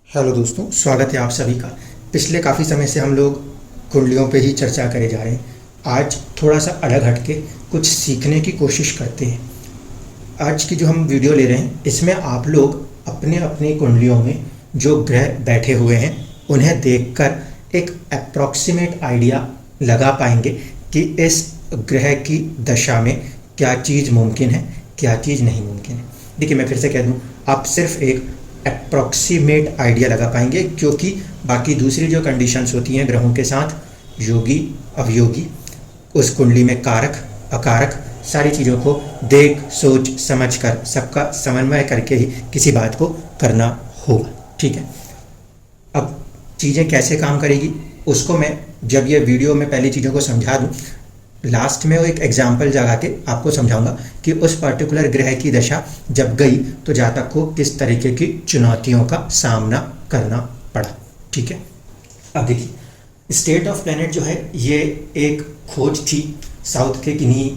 Hello दोस्तों, स्वागत है आप सभी का। पिछले काफ़ी समय से हम लोग कुंडलियों पे ही चर्चा करे जा रहे हैं। आज थोड़ा सा अलग हटके कुछ सीखने की कोशिश करते हैं। आज की जो हम वीडियो ले रहे हैं इसमें आप लोग अपने अपनी कुंडलियों में जो ग्रह बैठे हुए हैं उन्हें देखकर एक अप्रॉक्सीमेट आइडिया लगा पाएंगे कि इस ग्रह की दशा में क्या चीज़ मुमकिन है, क्या चीज़ नहीं मुमकिन है। देखिए, मैं फिर से कह दूं, आप सिर्फ एक अप्रॉक्सीमेट आइडिया लगा पाएंगे, क्योंकि बाकी दूसरी जो कंडीशंस होती हैं ग्रहों के साथ, योगी अवयोगी, उस कुंडली में कारक अकारक, सारी चीज़ों को देख सोच समझ कर सबका समन्वय करके ही किसी बात को करना होगा। ठीक है, अब चीज़ें कैसे काम करेगी उसको मैं जब ये वीडियो में पहली चीज़ों को समझा दूँ, लास्ट में वो एक एग्जाम्पल लगा के आपको समझाऊंगा कि उस पर्टिकुलर ग्रह की दशा जब गई तो जातक को किस तरीके की चुनौतियों का सामना करना पड़ा। ठीक है, अब देखिए, स्टेट ऑफ प्लैनेट जो है ये एक खोज थी साउथ के किन्हीं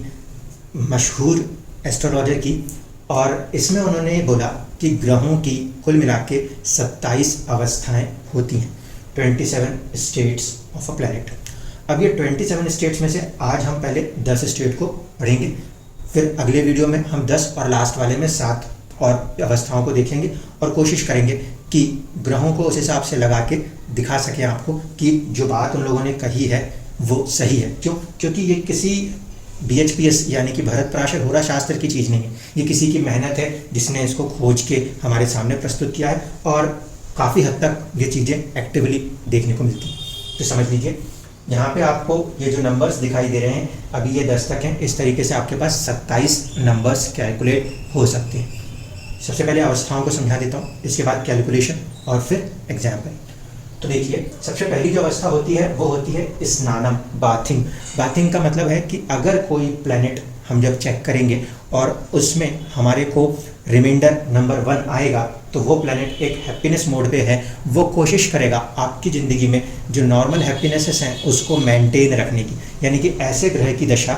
मशहूर एस्ट्रोलॉजर की, और इसमें उन्होंने बोला कि ग्रहों की कुल मिला के 27 अवस्थाएं होती हैं, 27 स्टेट्स ऑफ अ प्लैनेट। अब ये 27 स्टेट्स में से आज हम पहले 10 स्टेट को पढ़ेंगे, फिर अगले वीडियो में हम 10 और लास्ट वाले में 7 और अवस्थाओं को देखेंगे और कोशिश करेंगे कि ग्रहों को उस हिसाब से लगा के दिखा सकें आपको कि जो बात उन लोगों ने कही है वो सही है। क्यों? क्योंकि ये किसी BHPS यानी कि भरत पराशर होरा शास्त्र की चीज़ नहीं है, ये किसी की मेहनत है जिसने इसको खोज के हमारे सामने प्रस्तुत किया है, और काफ़ी हद तक ये चीज़ें एक्टिवली देखने को मिलती हैं। तो समझ लीजिए, यहाँ पे आपको ये जो नंबर्स दिखाई दे रहे हैं, अभी ये 10 तक हैं, इस तरीके से आपके पास 27 नंबर्स कैलकुलेट हो सकते हैं। सबसे पहले अवस्थाओं को समझा देता हूँ, इसके बाद कैलकुलेशन और फिर एग्जाम्पल। तो देखिए, सबसे पहली जो अवस्था होती है वो होती है स्नानम, बाथिंग। बाथिंग का मतलब है कि अगर कोई प्लैनेट हम जब चेक करेंगे और उसमें हमारे को रिमाइंडर नंबर 1 आएगा तो वो प्लैनेट एक हैप्पीनेस मोड पे है, वो कोशिश करेगा आपकी ज़िंदगी में जो नॉर्मल हैप्पीनेसेस हैं उसको मेंटेन रखने की। यानी कि ऐसे ग्रह की दशा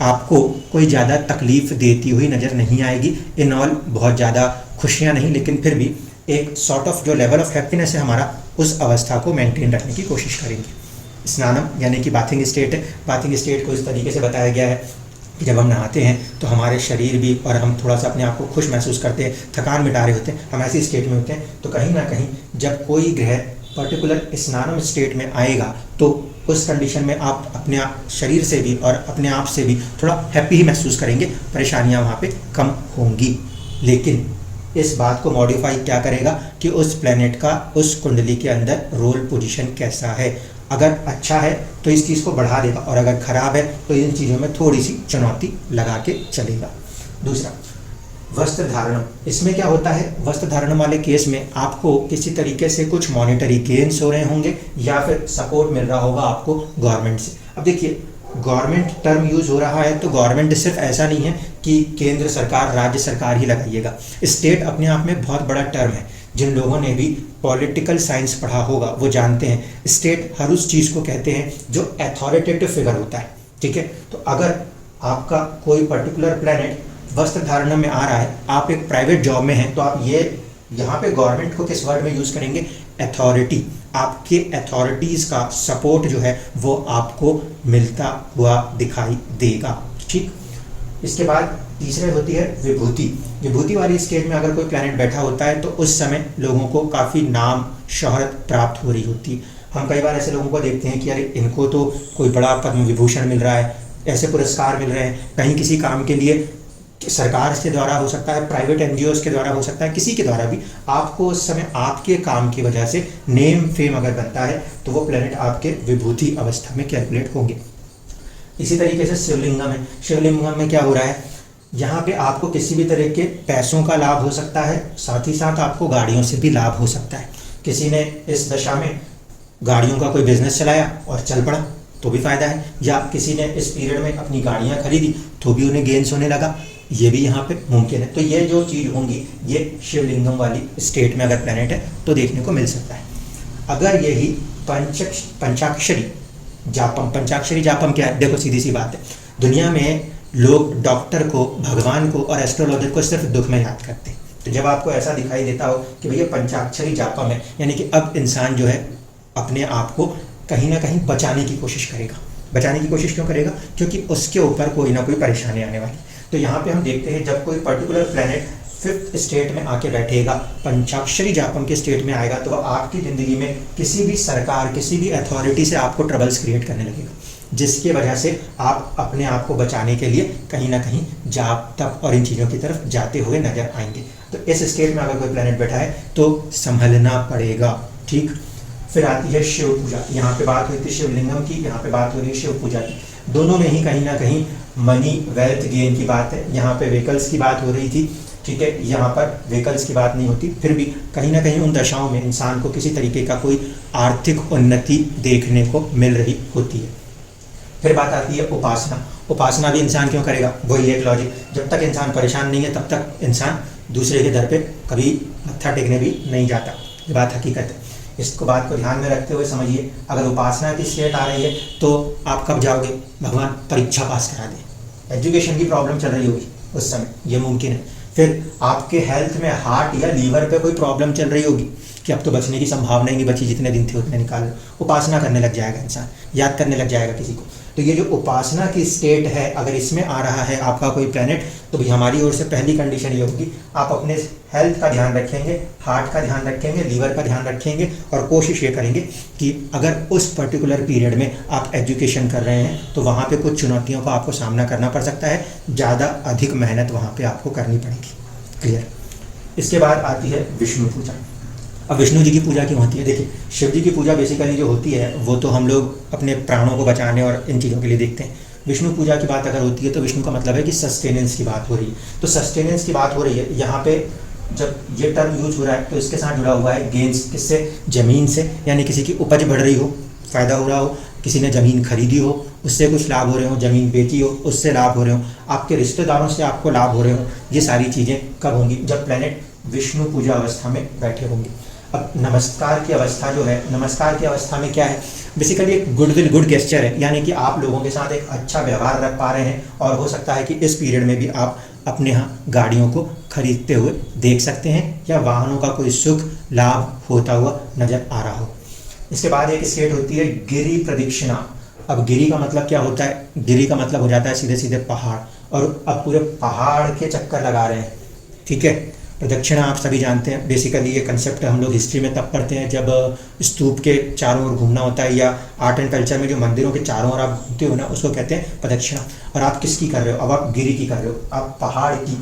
आपको कोई ज़्यादा तकलीफ़ देती हुई नज़र नहीं आएगी। इन ऑल बहुत ज़्यादा खुशियाँ नहीं, लेकिन फिर भी एक सॉर्ट ऑफ जो लेवल ऑफ हैप्पीनेस है हमारा, उस अवस्था को मेंटेन रखने की कोशिश करेंगे। स्नानम यानी कि बाथिंग स्टेट है। बाथिंग स्टेट को इस तरीके से बताया गया है कि जब हम नहाते हैं तो हमारे शरीर भी, और हम थोड़ा सा अपने आप को खुश महसूस करते हैं, थकान मिटा रहे होते हैं, हम ऐसी स्टेट में होते हैं। तो कहीं ना कहीं जब कोई ग्रह पर्टिकुलर स्नानम स्टेट में आएगा तो उस कंडीशन में आप अपने आप शरीर से भी और अपने आप से भी थोड़ा हैप्पी ही महसूस करेंगे, परेशानियां वहाँ पे कम होंगी। लेकिन इस बात को मॉडिफाई क्या करेगा कि उस प्लैनेट का उस कुंडली के अंदर रोल पोजीशन कैसा है। अगर अच्छा है तो इस चीज़ को बढ़ा देगा, और अगर ख़राब है तो इन चीज़ों में थोड़ी सी चुनौती लगा के चलेगा। दूसरा, वस्त्र धारण। इसमें क्या होता है, वस्त्र धारण वाले केस में आपको किसी तरीके से कुछ मॉनेटरी गेन्स हो रहे होंगे या फिर सपोर्ट मिल रहा होगा आपको गवर्नमेंट से। अब देखिए, गवर्नमेंट टर्म यूज़ हो रहा है तो गवर्नमेंट सिर्फ ऐसा नहीं है कि केंद्र सरकार राज्य सरकार ही लगाइएगा। स्टेट अपने आप में बहुत बड़ा टर्म है। जिन लोगों ने भी पॉलिटिकल साइंस पढ़ा होगा वो जानते हैं स्टेट हर उस चीज़ को कहते हैं जो अथॉरिटेटिव फिगर होता है। ठीक है, तो अगर आपका कोई पर्टिकुलर प्लैनेट वस्त्र धारण में आ रहा है, आप एक प्राइवेट जॉब में हैं, तो आप ये यहाँ पे गवर्नमेंट को किस वर्ड में यूज़ करेंगे, अथॉरिटी। आपके अथॉरिटीज़ का सपोर्ट जो है वो आपको मिलता हुआ दिखाई देगा। ठीक, इसके बाद तीसरे होती है विभूति। विभूति वाली स्टेज में अगर कोई प्लैनेट बैठा होता है तो उस समय लोगों को काफ़ी नाम शोहरत प्राप्त हो रही होती है। हम कई बार ऐसे लोगों को देखते हैं कि अरे इनको तो कोई बड़ा पद्म विभूषण मिल रहा है, ऐसे पुरस्कार मिल रहे हैं, कहीं किसी काम के लिए सरकार के द्वारा हो सकता है, प्राइवेट NGOs के द्वारा हो सकता है, किसी के द्वारा भी आपको उस समय आपके काम की वजह से नेम फेम अगर बनता है तो वो प्लैनेट आपके विभूति अवस्था में कैलकुलेट होंगे। इसी तरीके से शिवलिंगम है। शिवलिंगम में क्या हो रहा है, यहाँ पे आपको किसी भी तरह के पैसों का लाभ हो सकता है, साथ ही साथ आपको गाड़ियों से भी लाभ हो सकता है। किसी ने इस दशा में गाड़ियों का कोई बिजनेस चलाया और चल पड़ा तो भी फायदा है, या किसी ने इस पीरियड में अपनी गाड़ियाँ खरीदी तो भी उन्हें गेन्स होने लगा, ये भी यहाँ पे मुमकिन है। तो ये जो चीज़ होंगी ये शिवलिंगम वाली स्टेट में अगर प्लैनेट है तो देखने को मिल सकता है। अगर यही पंचाक्षरी जापम, पंचाक्षरी जापम क्या है, देखो सीधी सी बात है, दुनिया में लोग डॉक्टर को, भगवान को और एस्ट्रोलॉजर को सिर्फ दुख में याद करते हैं। तो जब आपको ऐसा दिखाई देता हो कि भैया पंचाक्षरी जापम है, यानी कि अब इंसान जो है अपने आप को कहीं ना कहीं बचाने की कोशिश करेगा। बचाने की कोशिश क्यों करेगा? क्योंकि उसके ऊपर कोई ना कोई परेशानी आने वाली। तो यहाँ पे हम देखते हैं जब कोई पर्टिकुलर प्लैनेट 5th स्टेट में आके बैठेगा, पंचाक्षरी जापम के स्टेट में आएगा, तो आपकी ज़िंदगी में किसी भी सरकार, किसी भी अथॉरिटी से आपको ट्रबल्स क्रिएट करने लगेगा, जिसकी वजह से आप अपने आप को बचाने के लिए कहीं ना कहीं जाप तप और इन चीज़ों की तरफ जाते हुए नजर आएंगे। तो इस स्टेट में अगर कोई प्लैनेट बैठा है तो संभलना पड़ेगा। ठीक, फिर आती है शिव पूजा। यहाँ पे बात हुई थी शिवलिंगम की, यहाँ पे बात हो रही है शिव पूजा की। दोनों में ही कहीं ना कहीं मनी वेल्थ गेन की बात है। यहाँ पे व्हीकल्स की बात हो रही थी, ठीक है, यहाँ पर व्हीकल्स की बात नहीं होती, फिर भी कहीं ना कहीं उन दशाओं में इंसान को किसी तरीके का कोई आर्थिक उन्नति देखने को मिल रही होती है। फिर बात आती है उपासना। उपासना भी इंसान क्यों करेगा? वही एक लॉजिक, जब तक इंसान परेशान नहीं है तब तक इंसान दूसरे के दर पे कभी मत्था टेकने भी नहीं जाता। ये बात हकीकत है। इसको बात को ध्यान में रखते हुए समझिए, अगर उपासना की स्टेट आ रही है तो आप कब जाओगे? भगवान परीक्षा पास करा दें। एजुकेशन की प्रॉब्लम चल रही होगी उस समय, ये मुमकिन है। फिर आपके हेल्थ में हार्ट या लीवर पे कोई प्रॉब्लम चल रही होगी कि अब तो बचने की संभावना ही नहीं बची, जितने दिन थे उतने निकाल लो। उपासना करने लग जाएगा इंसान, याद करने लग जाएगा किसी को। तो ये जो उपासना की स्टेट है, अगर इसमें आ रहा है आपका कोई प्लैनेट, तो भी हमारी ओर से पहली कंडीशन ये होगी, आप अपने हेल्थ का ध्यान रखेंगे, हार्ट का ध्यान रखेंगे, लीवर का ध्यान रखेंगे, और कोशिश ये करेंगे कि अगर उस पर्टिकुलर पीरियड में आप एजुकेशन कर रहे हैं तो वहाँ पे कुछ चुनौतियों का आपको सामना करना पड़ सकता है, ज़्यादा अधिक मेहनत वहाँ पे आपको करनी पड़ेगी। क्लियर? इसके बाद आती है विष्णु पूजा। अब विष्णु जी की पूजा क्यों होती है? देखिए, शिव जी की पूजा बेसिकली जो होती है वो तो हम लोग अपने प्राणों को बचाने और इन चीज़ों के लिए देखते हैं। विष्णु पूजा की बात अगर होती है तो विष्णु का मतलब है कि सस्टेनेंस की बात हो रही है। तो सस्टेनेंस की बात हो रही है, यहाँ पे जब ये टर्म यूज हो रहा है तो इसके साथ जुड़ा हुआ है गेंस। किससे? ज़मीन से, यानी किसी की उपज बढ़ रही हो, फ़ायदा हो रहा हो, किसी ने ज़मीन खरीदी हो उससे कुछ लाभ हो रहे हो, ज़मीन बेची हो उससे लाभ हो रहे हो, आपके रिश्तेदारों से आपको लाभ हो रहे हो। ये सारी चीज़ें कब होंगी? जब प्लैनेट विष्णु पूजा अवस्था में बैठे होंगे। अब नमस्कार की अवस्था जो है, नमस्कार की अवस्था में क्या है? बेसिकली एक गुडविल, गुड गेस्चर है, यानी कि आप लोगों के साथ एक अच्छा व्यवहार रख पा रहे हैं, और हो सकता है कि इस पीरियड में भी आप अपने यहाँ गाड़ियों को खरीदते हुए देख सकते हैं, या वाहनों का कोई सुख लाभ होता हुआ नजर आ रहा हो। इसके बाद एक स्टेट होती है गिरि प्रदक्षिणा। अब गिरि का मतलब क्या होता है? गिरि का मतलब हो जाता है सीधे सीधे पहाड़, और अब पूरे पहाड़ के चक्कर लगा रहे हैं। ठीक है, प्रदक्षिणा आप सभी जानते हैं। बेसिकली ये कंसेप्ट हम लोग हिस्ट्री में तब पढ़ते हैं जब स्तूप के चारों ओर घूमना होता है, या आर्ट एंड कल्चर में जो मंदिरों के चारों ओर आप घूमते हो ना, उसको कहते हैं प्रदक्षिणा। और आप किसकी कर रहे हो? अब आप गिरि की कर रहे हो, आप पहाड़ की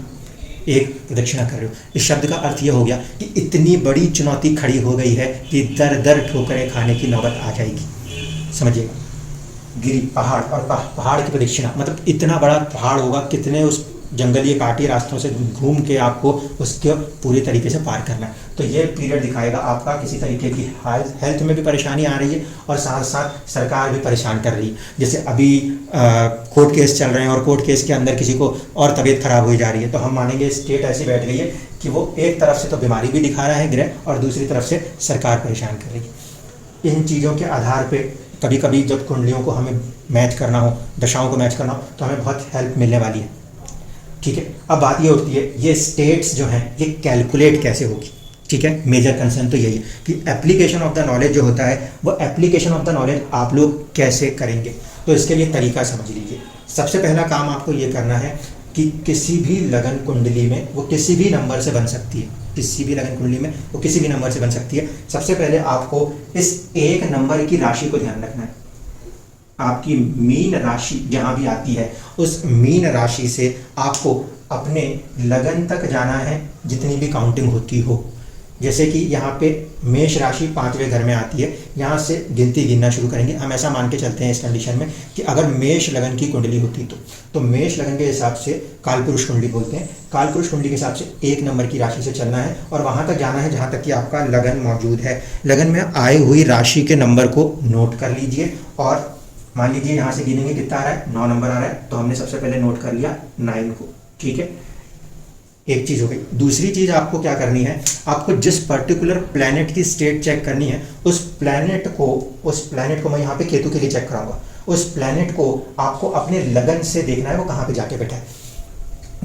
एक प्रदक्षिणा कर रहे हो। इस शब्द का अर्थ ये हो गया कि इतनी बड़ी चुनौती खड़ी हो गई है कि दर दर ठोकरें खाने की नौबत आ जाएगी। समझिएगा, गिरि पहाड़, और पहाड़ की प्रदक्षिणा मतलब इतना बड़ा पहाड़ होगा, कितने उस जंगली काटी रास्तों से घूम के आपको उसके पूरी तरीके से पार करना है। तो ये पीरियड दिखाएगा आपका किसी तरीके की हेल्थ में भी परेशानी आ रही है, और साथ साथ सरकार भी परेशान कर रही है। जैसे अभी कोर्ट केस चल रहे हैं, और कोर्ट केस के अंदर किसी को और तबीयत खराब हो जा रही है, तो हम मानेंगे स्टेट ऐसी बैठ गई है कि वो एक तरफ से तो बीमारी भी दिखा रहा है ग्रह, और दूसरी तरफ से सरकार परेशान कर रही है। इन चीज़ों के आधार पर कभी कभी जब कुंडलियों को हमें मैच करना हो, दशाओं को मैच करना हो, तो हमें बहुत हेल्प मिलने वाली है। ठीक है, अब बात ये उठती है ये स्टेट्स जो हैं ये कैलकुलेट कैसे होगी। ठीक है, मेजर कंसर्न तो यही है कि एप्लीकेशन ऑफ द नॉलेज जो होता है, वो एप्लीकेशन ऑफ द नॉलेज आप लोग कैसे करेंगे। तो इसके लिए तरीका समझ लीजिए। सबसे पहला काम आपको ये करना है कि किसी भी लगन कुंडली में वो किसी भी नंबर से बन सकती है, किसी भी लगन कुंडली में वो किसी भी नंबर से बन सकती है। सबसे पहले आपको इस एक नंबर की राशि को ध्यान रखना है। आपकी मीन राशि जहां भी आती है, उस मीन राशि से आपको अपने लगन तक जाना है, जितनी भी काउंटिंग होती हो। जैसे कि यहाँ पे मेष राशि 5वें घर में आती है, यहाँ से गिनती गिनना शुरू करेंगे। हम ऐसा मान के चलते हैं इस कंडीशन में कि अगर मेष लगन की कुंडली होती तो मेष लगन के हिसाब से कालपुरुष कुंडली बोलते हैं। कालपुरुष कुंडली के हिसाब से 1 नंबर की राशि से चलना है, और वहाँ तक जाना है जहाँ तक कि आपका लगन मौजूद है। लगन में आई हुई राशि के नंबर को नोट कर लीजिए, और मान लीजिए यहाँ से गिनेंगे कितना आ रहा है, 9 नंबर आ रहा है, तो हमने सबसे पहले नोट कर लिया 9 को। ठीक है, एक चीज़ हो गई। दूसरी चीज़ आपको क्या करनी है, आपको जिस पर्टिकुलर प्लैनेट की स्टेट चेक करनी है, उस प्लैनेट को मैं यहाँ पे केतु के लिए चेक कराऊंगा। उस प्लैनेट को आपको अपने लगन से देखना है वो कहाँ पे जाके बैठा है।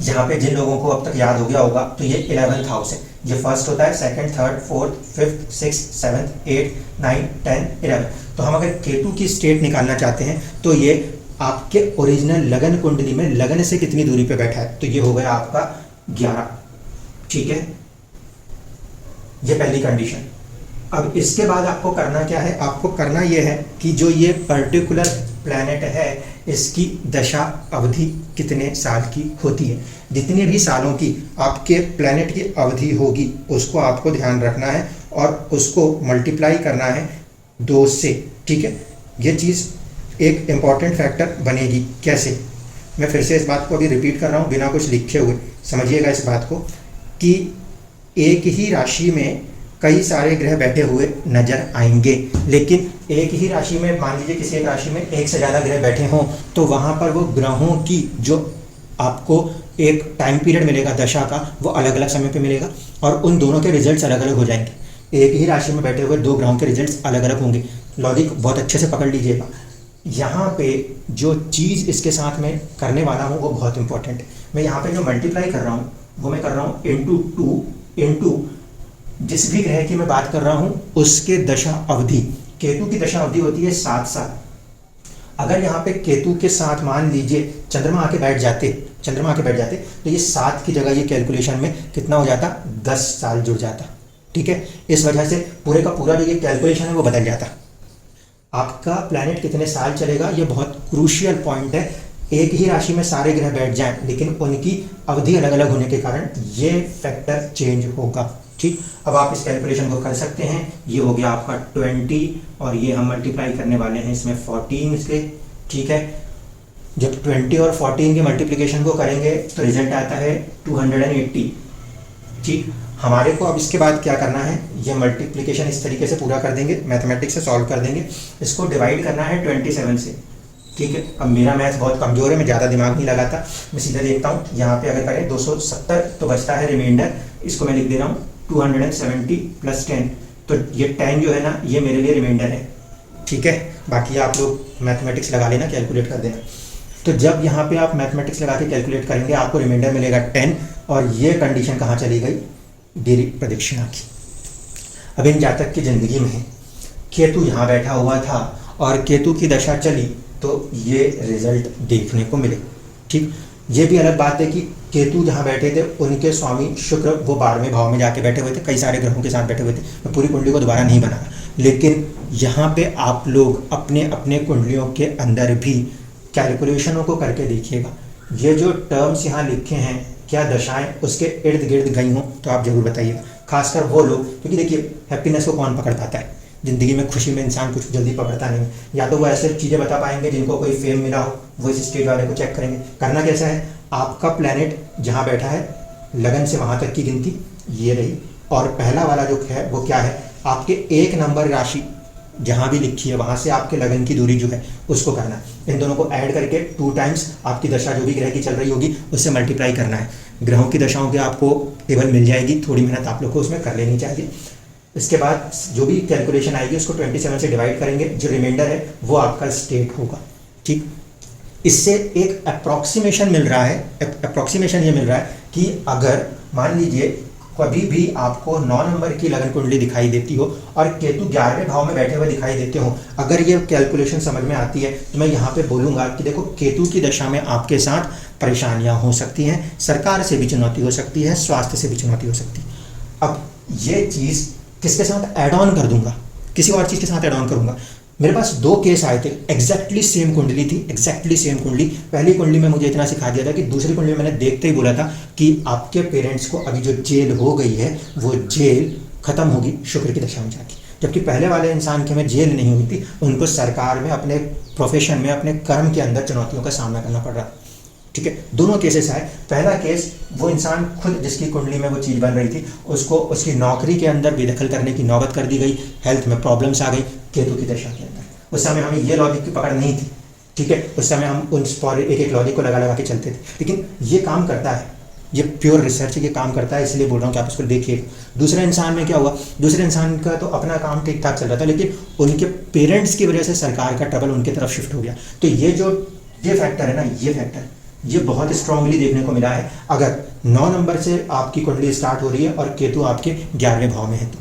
यहाँ पे जिन लोगों को अब तक याद हो गया होगा तो ये 11th हाउस है। ये फर्स्ट होता है, second, third, fourth, fifth, six, seventh, eight, 9, 10, 11। तो हम अगर केतु की स्टेट निकालना चाहते हैं तो ये आपके ओरिजिनल लगन कुंडली में लगन से कितनी दूरी पे बैठा है, तो ये हो गया आपका 11। ठीक है, ये पहली कंडीशन। अब इसके बाद आपको करना क्या है, आपको करना ये है कि जो ये पर्टिकुलर प्लैनेट है इसकी दशा अवधि कितने साल की होती है। जितने भी सालों की आपके प्लैनेट की अवधि होगी उसको आपको ध्यान रखना है और उसको मल्टीप्लाई करना है 2 से। ठीक है, ये चीज़ एक इम्पॉर्टेंट फैक्टर बनेगी। कैसे, मैं फिर से इस बात को अभी रिपीट कर रहा हूँ बिना कुछ लिखे हुए, समझिएगा इस बात को कि एक ही राशि में कई सारे ग्रह बैठे हुए नजर आएंगे, लेकिन एक ही राशि में मान लीजिए किसी एक राशि में एक से ज़्यादा ग्रह बैठे हों तो वहाँ पर वो ग्रहों की जो आपको एक टाइम पीरियड मिलेगा दशा का वो अलग अलग समय पे मिलेगा और उन दोनों के रिजल्ट्स अलग अलग हो जाएंगे। एक ही राशि में बैठे हुए 2 ग्रहों के रिजल्ट्स अलग अलग होंगे। लॉजिक बहुत अच्छे से पकड़ लीजिएगा। यहाँ पे जो चीज़ इसके साथ में करने वाला हूँ वो बहुत इंपॉर्टेंट है। मैं यहाँ पे जो मल्टीप्लाई कर रहा हूँ वो मैं कर रहा हूँ इंटू जिस भी ग्रह की मैं बात कर रहा हूँ उसके दशा अवधि। केतु की दशा अवधि होती है 7 साल। अगर यहाँ पे केतु के साथ मान लीजिए चंद्रमा आके बैठ जाते तो ये 7 की जगह ये कैलकुलेशन में कितना हो जाता, 10 साल जुड़ जाता। ठीक है, इस वजह से पूरे का पूरा जो ये कैलकुलेशन है वो बदल जाता। आपका प्लैनेट कितने साल चलेगा ये बहुत क्रूशियल पॉइंट है। एक ही राशि में सारे ग्रह बैठ जाएं लेकिन उनकी अवधि अलग अलग होने के कारण ये फैक्टर चेंज होगा। ठीक, अब आप इस कैलकुलेशन को कर सकते हैं। ये हो गया आपका 20 और ये हम मल्टीप्लाई करने वाले हैं इसमें 14 से। ठीक है, जब 20 और 14 के मल्टीप्लिकेशन को करेंगे तो रिजल्ट आता है 280। ठीक, हमारे को अब इसके बाद क्या करना है, ये मल्टीप्लिकेशन इस तरीके से पूरा कर देंगे, मैथमेटिक्स से सॉल्व कर देंगे। इसको डिवाइड करना है 27 से। ठीक है, अब मेरा मैथ बहुत कमज़ोर है, मैं ज़्यादा दिमाग नहीं लगाता, मैं सीधा देखता हूँ। यहाँ पे अगर करें 270 तो बचता है रिमाइंडर, इसको मैं लिख दे रहा हूँ 270 + 10। तो ये 10 जो है ना ये मेरे लिए रिमाइंडर है। ठीक है, बाकी आप लोग मैथमेटिक्स लगा लेना, कैलकुलेट कर देना। तो जब यहाँ पे आप मैथमेटिक्स लगा के कैलकुलेट करेंगे आपको रिमाइंडर मिलेगा 10 और ये कंडीशन कहाँ चली गई, गिरी प्रदक्षिणा की। अब इन जातक की ज़िंदगी में केतु यहाँ बैठा हुआ था और केतु की दशा चली तो ये रिजल्ट देखने को मिले। ठीक, ये भी अलग बात है कि केतु जहाँ बैठे थे उनके स्वामी शुक्र वो 12वें भाव में जाके बैठे हुए थे, कई सारे ग्रहों के साथ बैठे हुए थे। मैं पूरी कुंडली को दोबारा नहीं बना, लेकिन यहाँ पे आप लोग अपने अपने कुंडलियों के अंदर भी कैलकुलेशनों को करके देखिएगा। ये जो टर्म्स यहाँ लिखे हैं क्या दशाएं उसके इर्द गिर्द गई हों तो आप जरूर बताइएगा, खासकर वो लोग, क्योंकि देखिए हैप्पीनेस को कौन पकड़ पाता है, ज़िंदगी में खुशी में इंसान कुछ जल्दी पकड़ता नहीं। या तो वो ऐसे चीज़ें बता पाएंगे जिनको कोई फेम मिला हो, वो इस स्टेज वाले को चेक करेंगे। करना कैसा है, आपका प्लैनेट जहाँ बैठा है लगन से वहाँ तक की गिनती ये रही, और पहला वाला जो है वो क्या है, आपके 1 नंबर राशि जहाँ भी लिखी है वहाँ से आपके लगन की दूरी जो है उसको करना है। इन दोनों को ऐड करके 2 टाइम्स आपकी दशा जो भी ग्रह की चल रही होगी उससे मल्टीप्लाई करना है। ग्रहों की दशाओं की आपको टेबल मिल जाएगी, थोड़ी मेहनत आप लोग को उसमें कर लेनी चाहिए। इसके बाद जो भी कैलकुलेशन आएगी उसको 27 से डिवाइड करेंगे, जो रिमाइंडर है वो आपका स्टेट होगा। ठीक, इससे एक अप्रॉक्सीमेशन मिल रहा है, अप्रॉक्सीमेशन ये मिल रहा है कि अगर मान लीजिए कभी भी आपको 9 नंबर की लगन कुंडली दिखाई देती हो और केतु 11वें भाव में बैठे हुए दिखाई देते हो, अगर ये कैलकुलेशन समझ में आती है तो मैं यहाँ पे बोलूँगा कि देखो केतु की दशा में आपके साथ परेशानियाँ हो सकती हैं, सरकार से भी चुनौती हो सकती है, स्वास्थ्य से भी चुनौती हो सकती है। अब ये चीज़ किसके साथ ऐड ऑन कर दूंगा, किसी और चीज़ के साथ ऐड ऑन करूंगा। मेरे पास 2 केस आए थे, एग्जैक्टली सेम कुंडली थी, एग्जैक्टली सेम कुंडली। पहली कुंडली में मुझे इतना सिखा दिया था कि दूसरी कुंडली में मैंने देखते ही बोला था कि आपके पेरेंट्स को अभी जो जेल हो गई है वो जेल खत्म होगी शुक्र की दशा में जाके, जबकि पहले वाले इंसान के में जेल नहीं हुई थी, उनको सरकार में अपने प्रोफेशन में अपने कर्म के अंदर चुनौतियों का सामना करना पड़ रहा। ठीक है, दोनों केसेस आए। पहला केस वो इंसान खुद जिसकी कुंडली में वो चीज़ बन रही थी उसको उसकी नौकरी के अंदर बेदखल करने की नौबत कर दी गई, हेल्थ में प्रॉब्लम्स आ गई केतु की दशा के अंदर। उस समय हमें ये लॉजिक की पकड़ नहीं थी। ठीक है, उस समय हम उन एक एक लॉजिक को लगा लगा के चलते थे, लेकिन ये काम करता है, ये प्योर रिसर्च ये काम करता है, इसलिए बोल रहा हूँ कि आप इसको देखिए। दूसरे इंसान में क्या हुआ, दूसरे इंसान का तो अपना काम ठीक ठाक चल रहा था, लेकिन उनके पेरेंट्स की वजह से सरकार का ट्रबल उनके तरफ शिफ्ट हो गया। तो ये जो ये फैक्टर है ना, ये फैक्टर ये बहुत स्ट्रांगली देखने को मिला है अगर 9 नंबर से आपकी कुंडली स्टार्ट हो रही है और केतु आपके 11वें भाव में है तो।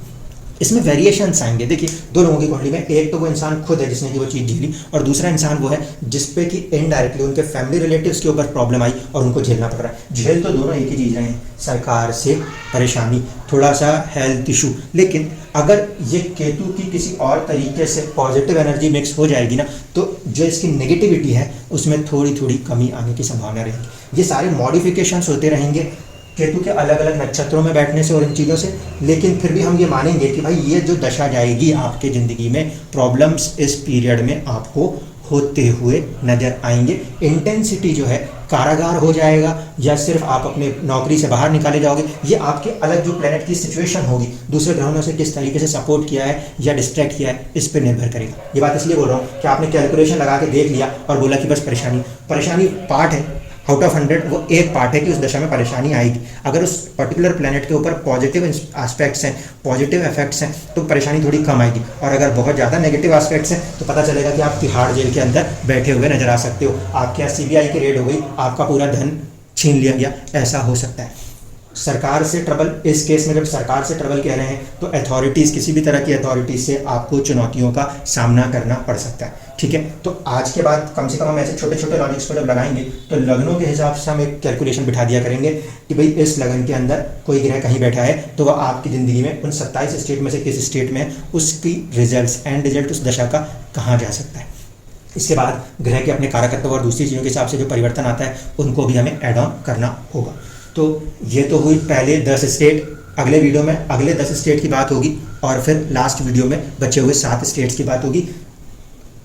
इसमें वेरिएशंस आएंगे। देखिए, दो लोगों की कुंडली में, एक तो वो इंसान खुद है जिसने की वो चीज़ झेली, और दूसरा इंसान वो है जिस पे कि इनडायरेक्टली उनके फैमिली रिलेटिव्स के ऊपर प्रॉब्लम आई और उनको झेलना पड़ रहा है। झेल तो दोनों एक ही चीज़ रहे हैं, सरकार से परेशानी, थोड़ा सा हेल्थ इशू। लेकिन अगर ये केतु की किसी और तरीके से पॉजिटिव एनर्जी मिक्स हो जाएगी ना, तो जो इसकी नेगेटिविटी है उसमें थोड़ी थोड़ी कमी आने की संभावना रहेगी। ये सारे मॉडिफिकेशंस होते रहेंगे केतु के अलग अलग नक्षत्रों में बैठने से और इन चीज़ों से। लेकिन फिर भी हम ये मानेंगे कि भाई ये जो दशा जाएगी आपके ज़िंदगी में, प्रॉब्लम्स इस पीरियड में आपको होते हुए नज़र आएंगे। इंटेंसिटी जो है कारागार हो जाएगा या सिर्फ आप अपने नौकरी से बाहर निकाले जाओगे, ये आपके अलग जो प्लेनेट की सिचुएशन होगी, दूसरे ग्रहों ने उसे किस तरीके से सपोर्ट किया है या डिस्ट्रैक्ट किया है, इस पर निर्भर करेगा। ये बात इसलिए बोल रहा हूँ कि आपने कैलकुलेशन लगा के देख लिया और बोला कि बस परेशानी पार्ट है, आउट ऑफ 100 वो एक पार्ट है कि उस दशा में परेशानी आएगी। अगर उस पर्टिकुलर प्लेनेट के ऊपर पॉजिटिव एस्पेक्ट्स हैं, पॉजिटिव इफेक्ट्स हैं, तो परेशानी थोड़ी कम आएगी। और अगर बहुत ज़्यादा नेगेटिव एस्पेक्ट्स हैं तो पता चलेगा कि आप तिहाड़ जेल के अंदर बैठे हुए नजर आ सकते हो, आपके यहाँ CBI की रेड हो गई, आपका पूरा धन छीन लिया गया, ऐसा हो सकता है। सरकार से ट्रबल, इस केस में जब सरकार से ट्रबल कह रहे हैं तो अथॉरिटीज़, किसी भी तरह की अथॉरिटीज़ से आपको चुनौतियों का सामना करना पड़ सकता है। ठीक है, तो आज के बाद कम से कम हम ऐसे छोटे छोटे लॉजिक्स को जब लगाएंगे तो लग्नों के हिसाब से हम एक कैलकुलेशन बिठा दिया करेंगे कि भाई इस लगन के अंदर कोई ग्रह कहीं बैठा है तो वह आपकी ज़िंदगी में उन 27 स्टेट में से किस स्टेट में है, उसकी एंड रिजल्ट उस दशा का कहाँ जा सकता है। इसके बाद ग्रह के अपने कारकत्व और दूसरी चीज़ों के हिसाब से जो परिवर्तन आता है उनको भी हमें ऐड ऑन करना होगा। तो ये तो हुई पहले 10 स्टेट। अगले वीडियो में अगले 10 स्टेट की बात होगी और फिर लास्ट वीडियो में बचे हुए 7 स्टेट्स की बात होगी।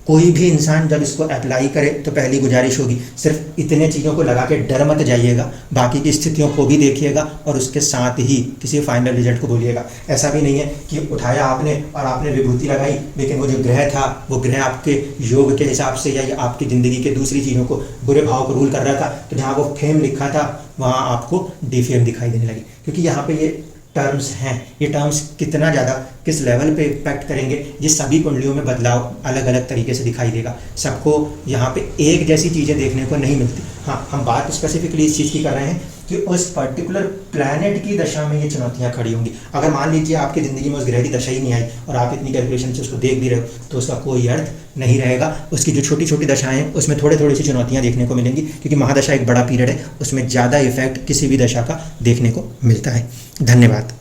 कोई भी इंसान जब इसको अप्लाई करे तो पहली गुजारिश होगी, सिर्फ इतने चीज़ों को लगा के डर मत जाइएगा, बाकी की स्थितियों को भी देखिएगा और उसके साथ ही किसी फाइनल रिजल्ट को बोलिएगा। ऐसा भी नहीं है कि उठाया आपने और आपने विभूति लगाई, लेकिन वो जो ग्रह था वो ग्रह आपके योग के हिसाब से या आपकी ज़िंदगी के दूसरी चीज़ों को, बुरे भाव को रूल कर रहा था, तो जहाँ वो फेम लिखा था वहाँ आपको डिफेम दिखाई देने लगी। क्योंकि यहाँ पे ये टर्म्स हैं, ये टर्म्स कितना ज़्यादा किस लेवल पे इम्पैक्ट करेंगे, ये सभी कुंडलियों में बदलाव अलग अलग तरीके से दिखाई देगा। सबको यहाँ पे एक जैसी चीज़ें देखने को नहीं मिलती। हाँ, हम बात स्पेसिफिकली इस चीज़ की कर रहे हैं कि उस पर्टिकुलर प्लैनेट की दशा में ये चुनौतियाँ खड़ी होंगी। अगर मान लीजिए आपकी ज़िंदगी में उस ग्रह की दशा ही नहीं आई और आप इतनी कैलकुलेशन से उसको देख भी रहे हो तो उसका कोई अर्थ नहीं रहेगा। उसकी जो छोटी छोटी दशाएं हैं उसमें थोड़ी सी चुनौतियाँ देखने को मिलेंगी, क्योंकि महादशा एक बड़ा पीरियड है, उसमें ज़्यादा इफेक्ट किसी भी दशा का देखने को मिलता है। धन्यवाद।